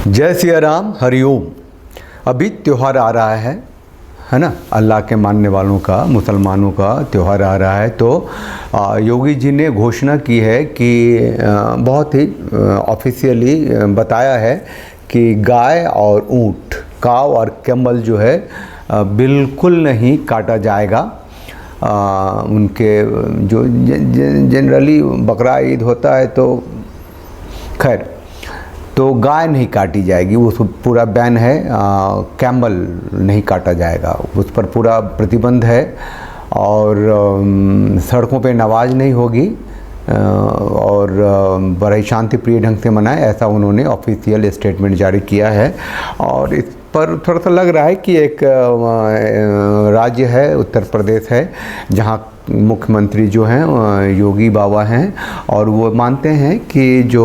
जय सिया राम, हरिओम। अभी त्यौहार आ रहा है ना। अल्लाह के मानने वालों का, मुसलमानों का त्यौहार आ रहा है। तो योगी जी ने घोषणा की है कि बहुत ही ऑफिशियली बताया है कि गाय और ऊँट, काव और कैमल जो है बिल्कुल नहीं काटा जाएगा। उनके जो जनरली बकरा ईद होता है तो खैर, तो गाय नहीं काटी जाएगी, उस पूरा बैन है। कैमल नहीं काटा जाएगा, उस पर पूरा प्रतिबंध है। और सड़कों पे नमाज नहीं होगी और बड़ा ही शांति प्रिय ढंग से मनाए, ऐसा उन्होंने ऑफिशियल स्टेटमेंट जारी किया है। और इस पर थोड़ा सा लग रहा है कि एक राज्य है, उत्तर प्रदेश है, जहाँ मुख्यमंत्री जो हैं योगी बाबा हैं और वो मानते हैं कि जो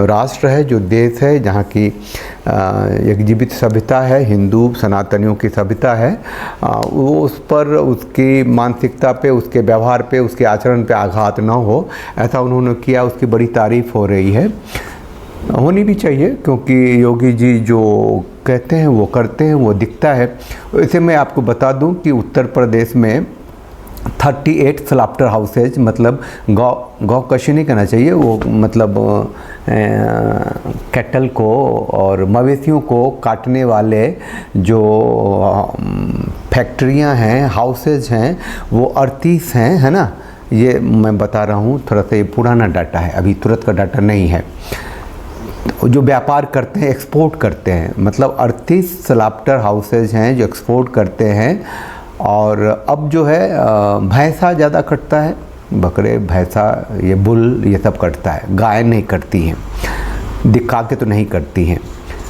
राष्ट्र है, जो देश है, जहाँ की एक जीवित सभ्यता है, हिंदू सनातनियों की सभ्यता है, वो उस पर, उसकी मानसिकता पे, उसके व्यवहार पे, उसके आचरण पे आघात ना हो, ऐसा उन्होंने किया। उसकी बड़ी तारीफ़ हो रही है, होनी भी चाहिए, क्योंकि योगी जी जो कहते हैं वो करते हैं, वो दिखता है। वैसे मैं आपको बता दूं कि उत्तर प्रदेश में 38 स्लॉटर हाउसेज, मतलब गौ कशी नहीं कहना चाहिए, वो मतलब कैटल को और मवेशियों को काटने वाले जो फैक्ट्रियां हैं, हाउसेज हैं, वो 38 हैं, है ना। ये मैं बता रहा हूँ, थोड़ा सा ये पुराना डाटा है, अभी तुरंत का डाटा नहीं है। जो व्यापार करते हैं, एक्सपोर्ट करते हैं, मतलब 38 स्लॉटर हाउसेज हैं जो एक्सपोर्ट करते हैं। और अब जो है भैंसा ज़्यादा कटता है, बकरे, भैंसा, ये बुल, ये सब कटता है, गाय नहीं कटती हैं, दिखा के तो नहीं करती हैं।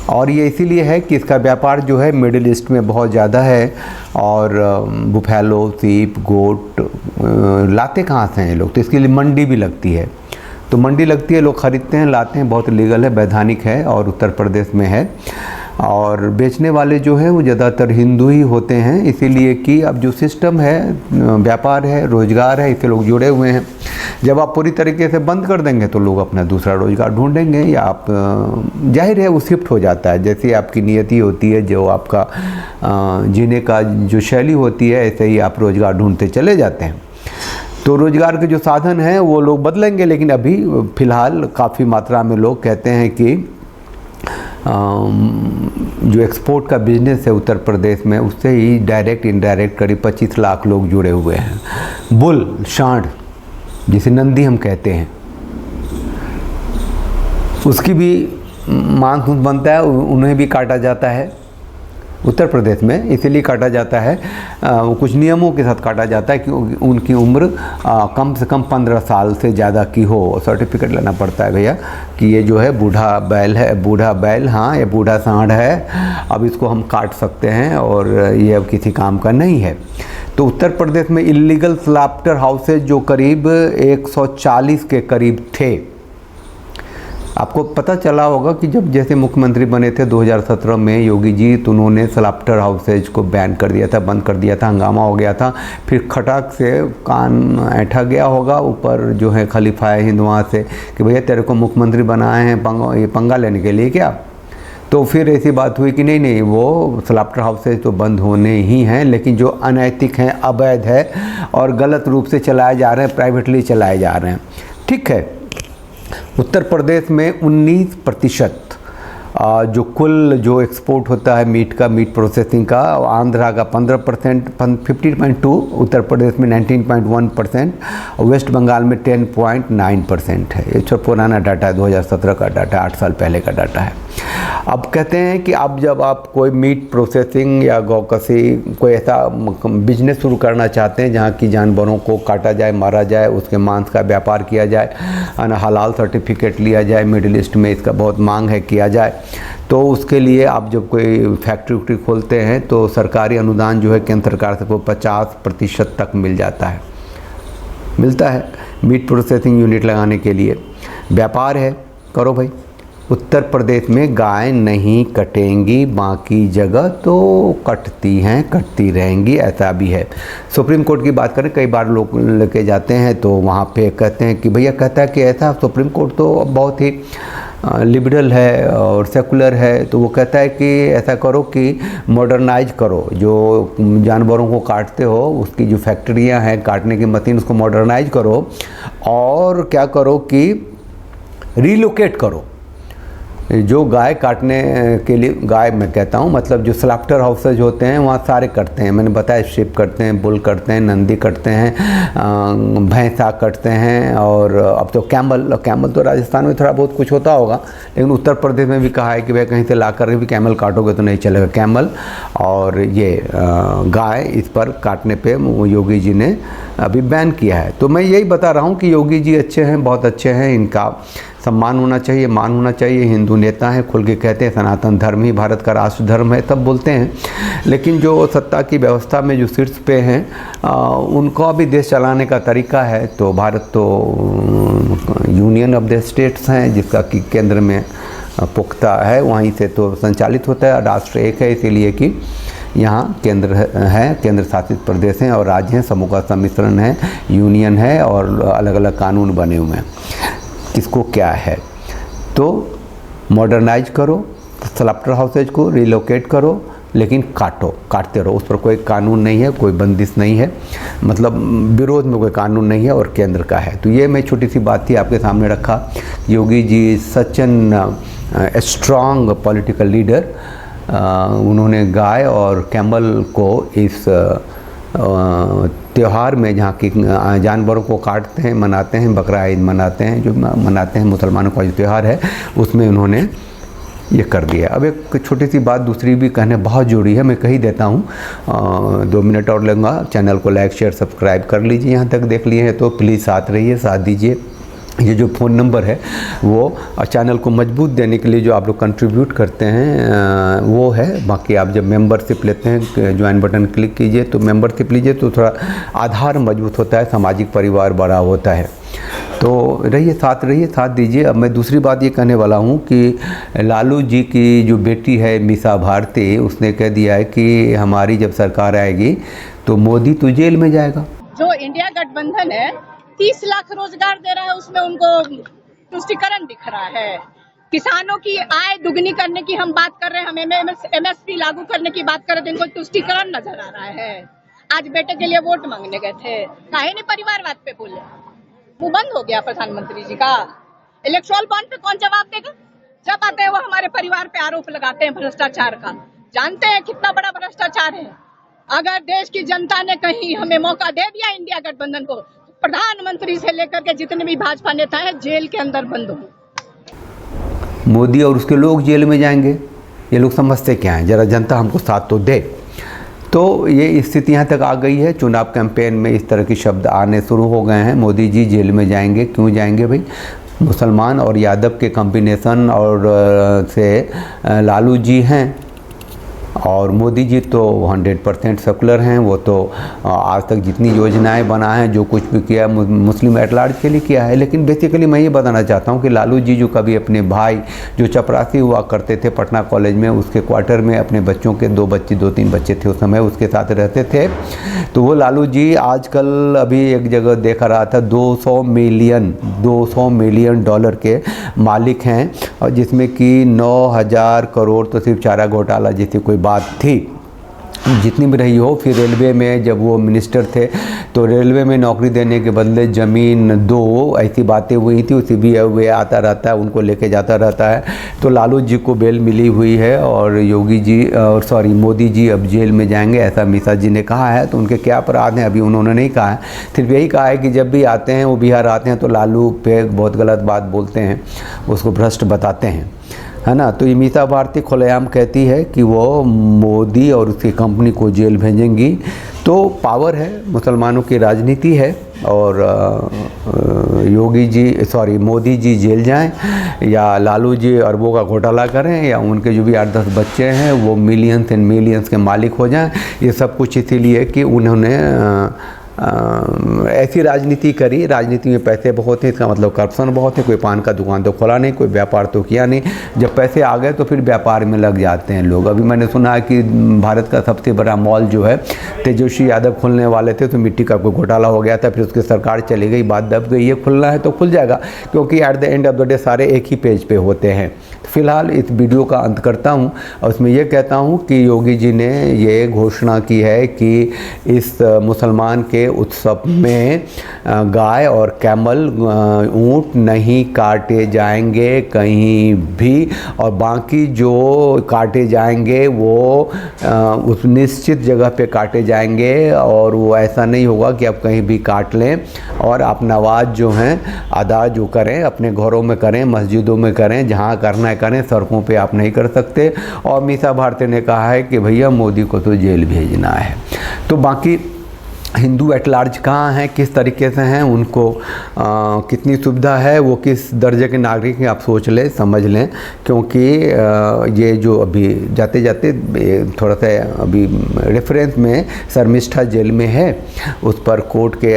और ये इसीलिए है कि इसका व्यापार जो है मिडिल ईस्ट में बहुत ज़्यादा है। और बुफैलो, सीप, गोट लाते कहाँ से हैं ये लोग, तो इसके लिए मंडी भी लगती है। तो मंडी लगती है, लोग ख़रीदते हैं, लाते हैं, बहुत लीगल है, वैधानिक है और उत्तर प्रदेश में है। और बेचने वाले जो हैं वो ज़्यादातर हिंदू ही होते हैं, इसीलिए कि अब जो सिस्टम है, व्यापार है, रोज़गार है, इससे लोग जुड़े हुए हैं। जब आप पूरी तरीके से बंद कर देंगे तो लोग अपना दूसरा रोज़गार ढूंढेंगे, या आप जाहिर है वो शिफ्ट हो जाता है। जैसी आपकी नियति होती है, जो आपका जीने का जो शैली होती है, ऐसे ही आप रोज़गार ढूंढते चले जाते हैं। तो रोज़गार के जो साधन हैं वो लोग बदलेंगे, लेकिन अभी फ़िलहाल काफ़ी मात्रा में लोग कहते हैं कि जो एक्सपोर्ट का बिज़नेस है उत्तर प्रदेश में, उससे ही डायरेक्ट इनडायरेक्ट करीब 25 लाख लोग जुड़े हुए हैं। बुल, सांड, जिसे नंदी हम कहते हैं, उसकी भी मांस बनता है, उन्हें भी काटा जाता है उत्तर प्रदेश में। इसीलिए काटा जाता है, कुछ नियमों के साथ काटा जाता है कि उनकी उम्र कम से कम 15 साल से ज़्यादा की हो। सर्टिफिकेट लेना पड़ता है भैया कि ये जो है बूढ़ा बैल है, बूढ़ा बैल, हाँ ये बूढ़ा सांड है, अब इसको हम काट सकते हैं और ये अब किसी काम का नहीं है। तो उत्तर प्रदेश में इलीगल स्लॉटर हाउसेज जो करीब 140 के करीब थे। आपको पता चला होगा कि जब जैसे मुख्यमंत्री बने थे 2017 में योगी जी, तो उन्होंने स्लॉटर हाउसेज को बैन कर दिया था, बंद कर दिया था, हंगामा हो गया था। फिर खटाक से कान ऐठा गया होगा ऊपर जो है खलीफा हिंद वहाँ से कि भैया तेरे को मुख्यमंत्री बनाए हैं ये पंगा लेने के लिए क्या। तो फिर ऐसी बात हुई कि नहीं, वो स्लॉटर हाउसेज तो बंद होने ही हैं, लेकिन जो अनैतिक हैं, अवैध है और गलत रूप से चलाए जा रहे हैं, प्राइवेटली चलाए जा रहे हैं, ठीक है। उत्तर प्रदेश में 19% जो कुल जो एक्सपोर्ट होता है मीट का, मीट प्रोसेसिंग का, आंध्रा का 15%, 50.2, उत्तर प्रदेश में 19.1%, वेस्ट बंगाल में 10.9% है। ये तो पुराना डाटा है, 2017 का डाटा, 8 साल पहले का डाटा है। अब कहते हैं कि अब जब आप कोई मीट प्रोसेसिंग या गौकसी, कोई ऐसा बिजनेस शुरू करना चाहते हैं जहाँ की जानवरों को काटा जाए, मारा जाए, उसके मांस का व्यापार किया जाए, हलाल सर्टिफिकेट लिया जाए, मिडिल ईस्ट में इसका बहुत मांग है, किया जाए, तो उसके लिए आप जब कोई फैक्ट्री वैक्ट्री खोलते हैं तो सरकारी अनुदान जो है केंद्र सरकार से को 50% तक मिल जाता है, मिलता है मीट प्रोसेसिंग यूनिट लगाने के लिए। व्यापार है, करो भाई। उत्तर प्रदेश में गाय नहीं कटेंगी, बाकी जगह तो कटती हैं, कटती रहेंगी, ऐसा भी है। सुप्रीम कोर्ट की बात करें, कई बार लोग लेके जाते हैं तो वहाँ पे कहते हैं कि भैया कहता है कि ऐसा, सुप्रीम कोर्ट तो बहुत ही लिबरल है और सेकुलर है, तो वो कहता है कि ऐसा करो कि मॉडर्नाइज करो, जो जानवरों को काटते हो उसकी जो फैक्ट्रियां हैं काटने की मशीन, उसको मॉडर्नाइज करो और क्या करो कि रिलोकेट करो। जो गाय काटने के लिए, गाय मैं कहता हूँ मतलब जो स्लॉटर हाउसेज होते हैं वहाँ सारे करते हैं, मैंने बताया शिप करते हैं, बुल करते हैं, नंदी करते हैं, भैंसा करते हैं, और अब तो कैमल तो राजस्थान में थोड़ा बहुत कुछ होता होगा, लेकिन उत्तर प्रदेश में भी कहा है कि भाई कहीं से ला कर भी कैमल काटोगे तो नहीं चलेगा। कैमल और ये गाय, इस पर काटने पर योगी जी ने अभी बैन किया है। तो मैं यही बता रहा हूँ कि योगी जी अच्छे हैं, बहुत अच्छे हैं, इनका सम्मान होना चाहिए, मान होना चाहिए। हिंदू नेता हैं, खुल के कहते हैं सनातन धर्म ही भारत का राष्ट्र धर्म है, तब बोलते हैं। लेकिन जो सत्ता की व्यवस्था में जो शीर्ष पे हैं उनका भी देश चलाने का तरीका है। तो भारत तो यूनियन ऑफ द स्टेट्स हैं, जिसका कि केंद्र में पुख्ता है, वहीं से तो संचालित होता है। राष्ट्र एक है, इसीलिए कि यहाँ केंद्र है, केंद्र शासित प्रदेश हैं और राज्य हैं, समूह का सम्मिश्रण है, यूनियन है और अलग अलग कानून बने हुए हैं। किसको क्या है, तो मॉडर्नाइज करो, स्लॉटर हाउसेज को रिलोकेट करो, लेकिन काटते रहो, उस पर कोई कानून नहीं है, कोई बंदिश नहीं है, मतलब विरोध में कोई कानून नहीं है और केंद्र का है। तो ये मैं छोटी सी बात थी आपके सामने रखा। Yogi ji such an strong political leader, उन्होंने गाय और कैमल को इस त्यौहार में, जहाँ की जानवरों को काटते हैं, मनाते हैं, बकरा ईद मनाते हैं, जो मनाते हैं मुसलमानों का जो त्यौहार है, उसमें उन्होंने ये कर दिया। अब एक छोटी सी बात दूसरी भी कहने बहुत जरूरी है, मैं कह ही देता हूँ, 2 मिनट और लूँगा। चैनल को लाइक शेयर सब्सक्राइब कर लीजिए, यहाँ तक देख लिए हैं तो प्लीज़ साथ रहिए, साथ दीजिए। ये जो फ़ोन नंबर है वो चैनल को मजबूत देने के लिए जो आप लोग कंट्रीब्यूट करते हैं वो है। बाकी आप जब मेंबरशिप लेते हैं, ज्वाइन बटन क्लिक कीजिए तो मेंबरशिप लीजिए, तो थोड़ा आधार मजबूत होता है, सामाजिक परिवार बड़ा होता है। तो रहिए, साथ दीजिए। अब मैं दूसरी बात ये कहने वाला हूँ कि लालू जी की जो बेटी है मीसा भारती, उसने कह दिया है कि हमारी जब सरकार आएगी तो मोदी तो जेल में जाएगा। जो इंडिया गठबंधन है 30 लाख रोजगार दे रहा है, उसमें उनको तुष्टिकरण दिख रहा है। किसानों की आय दुगनी करने की हम बात कर रहे हैं, हम MSP लागू करने की बात कर रहे थे, इनको तुष्टिकरण नजर आ रहा है। आज बेटे के लिए वोट मांगने गए थे, काहे नहीं परिवारवाद पे बोले? मुंह बंद हो गया प्रधानमंत्री जी का। इलेक्ट्रल बॉन्ड पे कौन जवाब देगा? जब आते हैं वो हमारे परिवार पे आरोप लगाते हैं भ्रष्टाचार का। जानते हैं कितना बड़ा भ्रष्टाचार है। अगर देश की जनता ने कहीं हमें मौका दे दिया इंडिया गठबंधन को, प्रधानमंत्री से लेकर के जितने भी भाजपा नेता हैं जेल के अंदर बंद हो। मोदी और उसके लोग जेल में जाएंगे, ये लोग समझते क्या हैं? जरा जनता हमको साथ तो दे। तो ये स्थिति यहाँ तक आ गई है। चुनाव कैंपेन में इस तरह के शब्द आने शुरू हो गए हैं। मोदी जी जेल में जाएंगे, क्यों जाएंगे भाई? मुसलमान और यादव के कॉम्बिनेशन और से लालू जी हैं और मोदी जी तो 100% सेकुलर हैं। वो तो आज तक जितनी योजनाएं बना है, जो कुछ भी किया मुस्लिम एट लार्ज के लिए किया है। लेकिन बेसिकली मैं ये बताना चाहता हूँ कि लालू जी जो कभी अपने भाई जो चपरासी हुआ करते थे पटना कॉलेज में, उसके क्वार्टर में अपने बच्चों के 2-3 बच्चे थे उस समय, उसके साथ रहते थे। तो वो लालू जी आजकल अभी एक जगह देखा रहा था 200 मिलियन डॉलर के मालिक हैं, और जिसमें कि 9,000 करोड़ तो सिर्फ चारा घोटाला जैसी कोई बात थी, जितनी भी रही हो। फिर रेलवे में जब वो मिनिस्टर थे तो रेलवे में नौकरी देने के बदले ज़मीन दो, ऐसी बातें हुई थी। उसी भी वे आता रहता है, उनको लेके जाता रहता है। तो लालू जी को बेल मिली हुई है और मोदी जी अब जेल में जाएंगे, ऐसा मीसा जी ने कहा है। तो उनके क्या अपराध हैं अभी उन्होंने नहीं कहा है, सिर्फ यही कहा है कि जब भी आते हैं वो बिहार आते हैं तो लालू पे बहुत गलत बात बोलते हैं, उसको भ्रष्ट बताते हैं, है ना। तो ये मीसा भारती खुलेआम कहती है कि वो मोदी और उसकी कंपनी को जेल भेजेंगी। तो पावर है, मुसलमानों की राजनीति है, और मोदी जी जेल जाएं या लालू जी अरबों का घोटाला करें या उनके जो भी 8-10 बच्चे हैं वो मिलियंस एंड मिलियंस के मालिक हो जाएं। ये सब कुछ इसीलिए कि उन्होंने ऐसी राजनीति करी, राजनीति में पैसे बहुत हैं, इसका मतलब करप्शन बहुत है। कोई पान का दुकान तो खोला नहीं, कोई व्यापार तो किया नहीं। जब पैसे आ गए तो फिर व्यापार में लग जाते हैं लोग। अभी मैंने सुना है कि भारत का सबसे बड़ा मॉल जो है तेजस्वी यादव खोलने वाले थे, तो मिट्टी का कोई घोटाला हो गया था, फिर उसकी सरकार चली गई, बात दब गई। ये खुलना है तो खुल जाएगा, क्योंकि at the end of the day सारे एक ही पेज पे होते हैं। फिलहाल इस वीडियो का अंत करता हूं और उसमें यह कहता हूं कि योगी जी ने ये घोषणा की है कि इस मुसलमान के उत्सव में गाय और कैमल, ऊंट नहीं काटे जाएंगे कहीं भी, और बाकी जो काटे जाएंगे वो उस निश्चित जगह पे काटे जाएंगे, और वो ऐसा नहीं होगा कि आप कहीं भी काट लें। और आप नमाज जो हैं अदा जो करें अपने घरों में करें, मस्जिदों में करें, जहाँ करना है करें, सड़कों पे आप नहीं कर सकते। और मीसा भारती ने कहा है कि भैया मोदी को तो जेल भेजना है। तो बाकी हिंदू एट लार्ज कहाँ हैं, किस तरीके से हैं, उनको कितनी सुविधा है, वो किस दर्जे के नागरिक हैं, आप सोच लें, समझ लें। क्योंकि ये जो अभी जाते जाते थोड़ा सा अभी रेफरेंस में शर्मिष्ठा जेल में है, उस पर कोर्ट के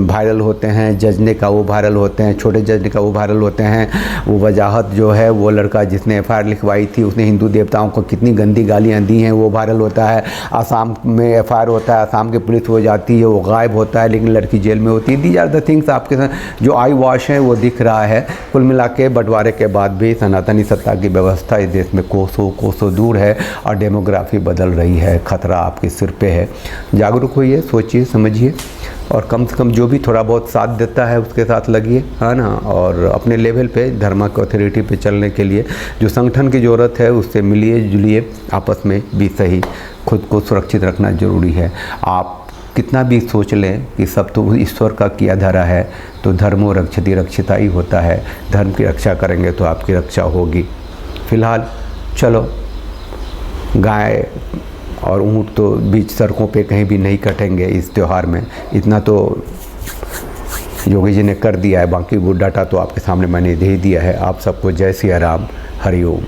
वायरल होते हैं, जज ने का वो वायरल होते हैं, छोटे जज ने का वो वायरल होते हैं। वो वजाहत जो है, वो लड़का जिसने FIR लिखवाई थी, उसने हिंदू देवताओं को कितनी गंदी गालियाँ दी हैं, वो वायरल होता है। आसाम में FIR होता है, आसाम की पुलिस हो जाती है, वो गायब होता है, लेकिन लड़की जेल में होती है। दीज आर द थिंग्स आपके साथ जो आई वॉश है वो दिख रहा है। कुल मिला के बंटवारे के बाद भी सनातनी सत्ता की व्यवस्था इस देश में कोसों दूर है और डेमोग्राफी बदल रही है। खतरा आपके सिर पे है। जागरूक होइए, सोचिए, समझिए, और कम से कम जो भी थोड़ा बहुत साथ देता है उसके साथ लगिए, है ना। और अपने लेवल पे धर्म की अथॉरिटी पे चलने के लिए जो संगठन की ज़रूरत है उससे मिलिए जुलिए, आपस में भी सही, खुद को सुरक्षित रखना ज़रूरी है। आप कितना भी सोच लें कि सब तो ईश्वर का किया धरा है, तो धर्मो रक्षति रक्षिता ही होता है। धर्म की रक्षा करेंगे तो आपकी रक्षा होगी। फिलहाल चलो, गाय और ऊँट तो बीच सड़कों पे कहीं भी नहीं कटेंगे इस त्यौहार में, इतना तो योगी जी ने कर दिया है। बाकी वो डाटा तो आपके सामने मैंने दे दिया है। आप सबको जय सिया राम, हरि ओम।